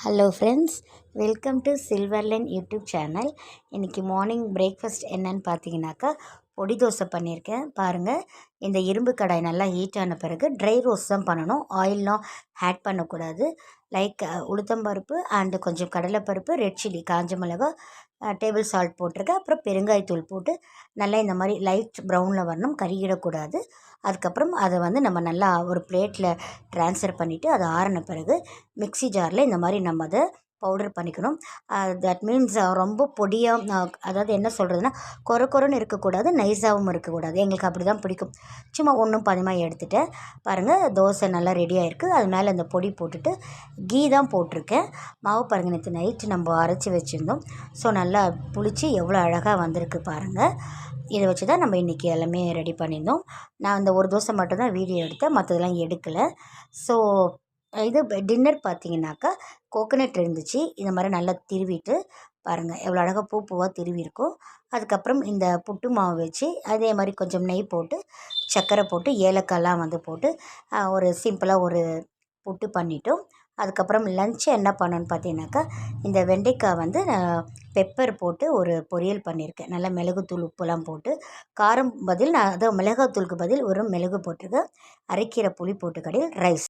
Hello friends, welcome to Silverline YouTube channel. இன்றைக்கி morning breakfast என்னன்னு பார்த்தீங்கன்னாக்கா, பொடி தோசை பண்ணியிருக்கேன். பாருங்கள், இந்த இரும்பு கடாய் நல்லா ஹீட் ஆன பிறகு ட்ரை ரோஸ்ட் தான் பண்ணணும். ஆயிலெலாம் ஆட் பண்ணக்கூடாது. லைக் உளுத்தம்பருப்பு அண்டு கொஞ்சம் கடலைப்பருப்பு, ரெட் சில்லி, காஞ்ச மிளகா, டேபிள் சால்ட் போட்டிருக்கேன். அப்புறம் பெருங்காயத்தூள் போட்டு நல்லா இந்த மாதிரி லைட் ப்ரௌனில் வரணும், கருகிடக்கூடாது. அதுக்கப்புறம் அதை நம்ம நல்லா ஒரு பிளேட்டில் ட்ரான்ஸ்ஃபர் பண்ணிவிட்டு அது ஆறின பிறகு மிக்ஸி ஜாரில் இந்த மாதிரி நம்ம அதை பவுடர் பண்ணிக்கணும். தட் மீன்ஸ் ரொம்ப பொடியாக, அதாவது என்ன சொல்கிறதுனா, கொரன்னு இருக்கக்கூடாது, நைஸாகவும் இருக்கக்கூடாது. எங்களுக்கு அப்படி தான் பிடிக்கும். சும்மா ஒன்றும் பாதியமாக எடுத்துகிட்டேன். பாருங்கள், தோசை நல்லா ரெடியாக இருக்குது. அது மேலே அந்த பொடி போட்டுட்டு கீ தான் போட்டிருக்கேன். மாவு பாருங்கள், நேற்று நைட்டு நம்ம அரைச்சி வச்சுருந்தோம். ஸோ நல்லா புளிச்சு எவ்வளோ அழகாக வந்திருக்கு பாருங்கள். இதை வச்சு தான் நம்ம இன்றைக்கி எல்லாமே ரெடி பண்ணியிருந்தோம். நான் அந்த ஒரு தோசை மட்டும் தான் வீடியோ எடுத்தேன், மற்றதெல்லாம் எடுக்கலை. ஸோ இது டின்னர் பார்த்தீங்கன்னாக்கா, கோகனட் இருந்துச்சு. இந்த மாதிரி நல்லா திருவிட்டு பாருங்கள், எவ்வளோ அழகாக பூவாக திருவியிருக்கும். அதுக்கப்புறம் இந்த புட்டு மாவு வச்சு அதே மாதிரி கொஞ்சம் நெய் போட்டு, சர்க்கரை போட்டு, ஏலக்காய்லாம் போட்டு ஒரு சிம்பிளாக ஒரு புட்டு பண்ணிட்டோம். அதுக்கப்புறம் லன்ச்சு என்ன பண்ணோன்னு பார்த்தீங்கன்னாக்கா, இந்த வெண்டைக்காய் பெப்பர் போட்டு ஒரு பொரியல் பண்ணியிருக்கேன். நல்லா மிளகுத்தூள், உப்புலாம் போட்டு. காரம் பதில் நான் மிளகாத்தூளுக்கு பதில் ஒரு மிளகு போட்டிருக்கேன். அரைக்கீரை புளி போட்டு கடையில் ரைஸ்.